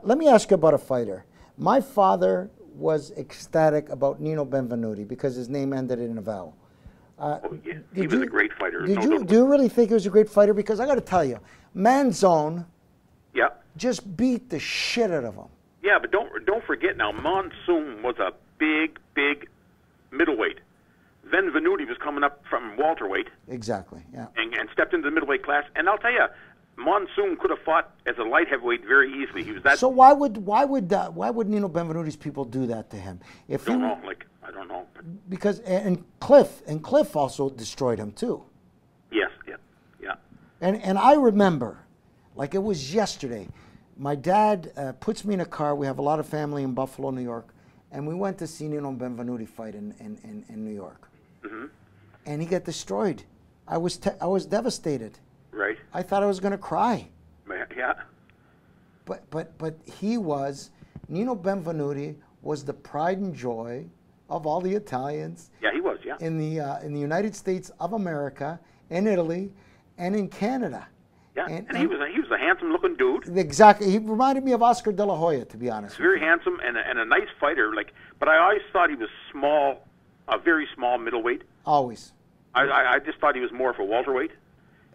let me ask you about a fighter. My father was ecstatic about Nino Benvenuti because his name ended in a vowel. He was a great fighter. Do you really think he was a great fighter? Because I got to tell you, Monzo just beat the shit out of him. Yeah, but don't forget now, Monzo was a big middleweight. Benvenuti was coming up from welterweight. Exactly, yeah. And stepped into the middleweight class. And I'll tell you, Monzo could have fought as a light heavyweight very easily. He was that. So why would Nino Benvenuti's people do that to him? I don't know. Because and Cliff also destroyed him too. Yes, yeah. And I remember, like it was yesterday, my dad puts me in a car. We have a lot of family in Buffalo, New York, and we went to see Nino Benvenuti fight in New York. Mm-hmm. And he got destroyed. I was devastated. Right. I thought I was going to cry. Yeah. But Nino Benvenuti was the pride and joy of all the Italians. Yeah, he was. Yeah. In the United States of America, in Italy, and in Canada. Yeah, and he was a handsome-looking dude. Exactly. He reminded me of Oscar De La Hoya, to be honest. He's very handsome and a nice fighter. But I always thought he was small, a very small middleweight. Always. I just thought he was more of a welterweight.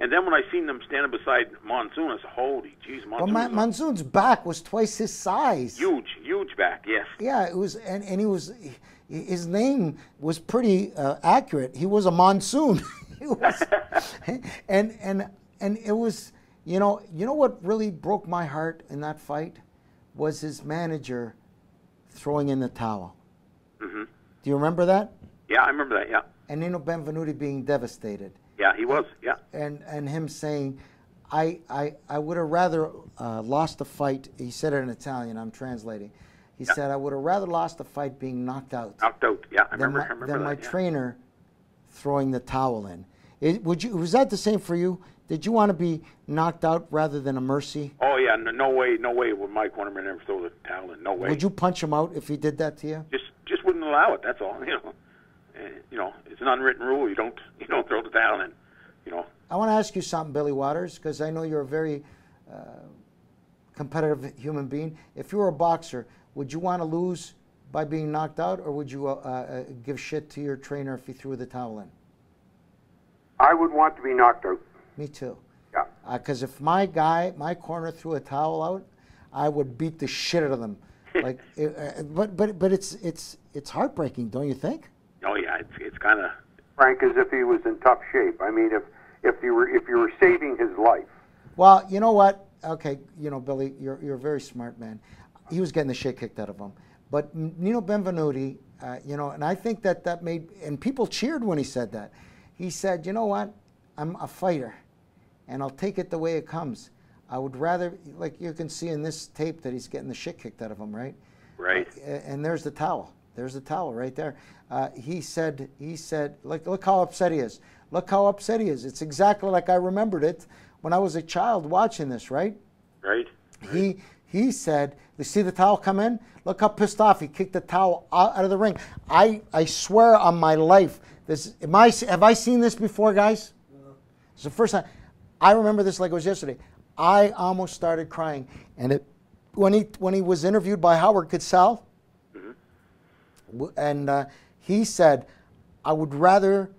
And then when I seen them standing beside Monzo, I said, "Holy jeez, Monzo!" But Monzo's back was twice his size. Huge back. Yes. Yeah, it was, and he was. His name was pretty accurate. He was a monsoon. And it was, you know what really broke my heart in that fight was his manager throwing in the towel. Mm-hmm. Do you remember that? Yeah, I remember that. Yeah. And Nino Benvenuti being devastated. Yeah, he was. Yeah. And him saying, I would have rather lost the fight. He said it in Italian. I'm translating. He said, I would have rather lost the fight being knocked out. Knocked out. Yeah, I remember than that. My trainer throwing the towel in. Was that the same for you? Did you want to be knocked out rather than a mercy? Oh yeah, no way would my cornerman ever throw the towel in. No way. Would you punch him out if he did that to you? Just wouldn't allow it. That's all. It's an unwritten rule. You don't throw the towel in. I want to ask you something, Billy Waters, because I know you're a very competitive human being. If you were a boxer, would you want to lose by being knocked out, or would you give shit to your trainer if he threw the towel in? I would want to be knocked out. Me too. Yeah. Because if my corner threw a towel out, I would beat the shit out of them. But it's heartbreaking, don't you think? Oh yeah, it's kind of. Frank, as if he was in tough shape. I mean, if you were saving his life. Well, you know what? Okay, Billy, you're a very smart man. He was getting the shit kicked out of him. But Nino Benvenuti, and I think that made, and people cheered when he said that. He said, you know what? I'm a fighter, and I'll take it the way it comes. I would rather, like you can see in this tape that he's getting the shit kicked out of him, right? Right. And there's the towel. There's the towel right there. He said, look how upset he is. Look how upset he is. It's exactly like I remembered it when I was a child watching this, right? Right. He said, you see the towel come in? Look how pissed off. He kicked the towel out of the ring. I swear on my life, have I seen this before, guys? No. It's the first time. I remember this like it was yesterday. I almost started crying. And when he was interviewed by Howard Cosell, and he said, I would rather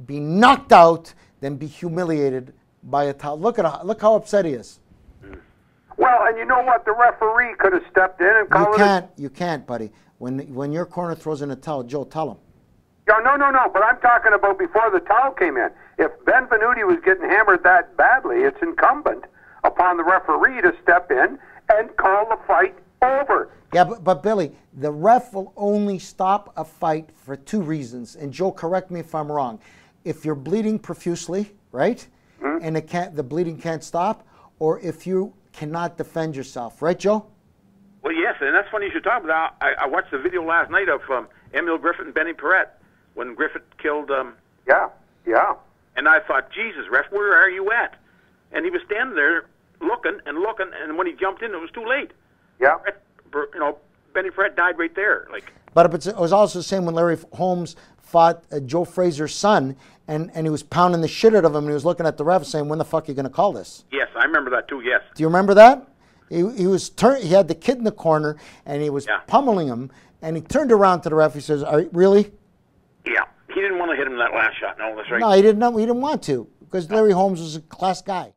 be knocked out than be humiliated by a towel. Look how upset he is. Well, and you know what? The referee could have stepped in and called it. You can't, buddy. When your corner throws in a towel, Joe, tell him. Yeah, no. But I'm talking about before the towel came in. If Benvenuti was getting hammered that badly, it's incumbent upon the referee to step in and call the fight over. Yeah, but Billy, the ref will only stop a fight for two reasons. And Joe, correct me if I'm wrong. If you're bleeding profusely, right, and the bleeding can't stop, or if you cannot defend yourself, right, Joe? Well, yes, and that's funny you should talk about. I watched the video last night of Emil Griffith and Benny Perrette when Griffith killed. Yeah. And I thought, Jesus, ref, where are you at? And he was standing there looking, and when he jumped in, it was too late. Yeah. Benny Perrette died right there. But it was also the same when Larry Holmes fought Joe Frazier's son, and he was pounding the shit out of him, and he was looking at the ref saying, when the fuck are you going to call this? Yes, I remember that too, yes. Do you remember that? He had the kid in the corner, and he was pummeling him, and he turned around to the ref. He says, really? Yeah. He didn't want to hit him that last shot. No, that's right. No, he didn't want to, because Larry Holmes was a class guy.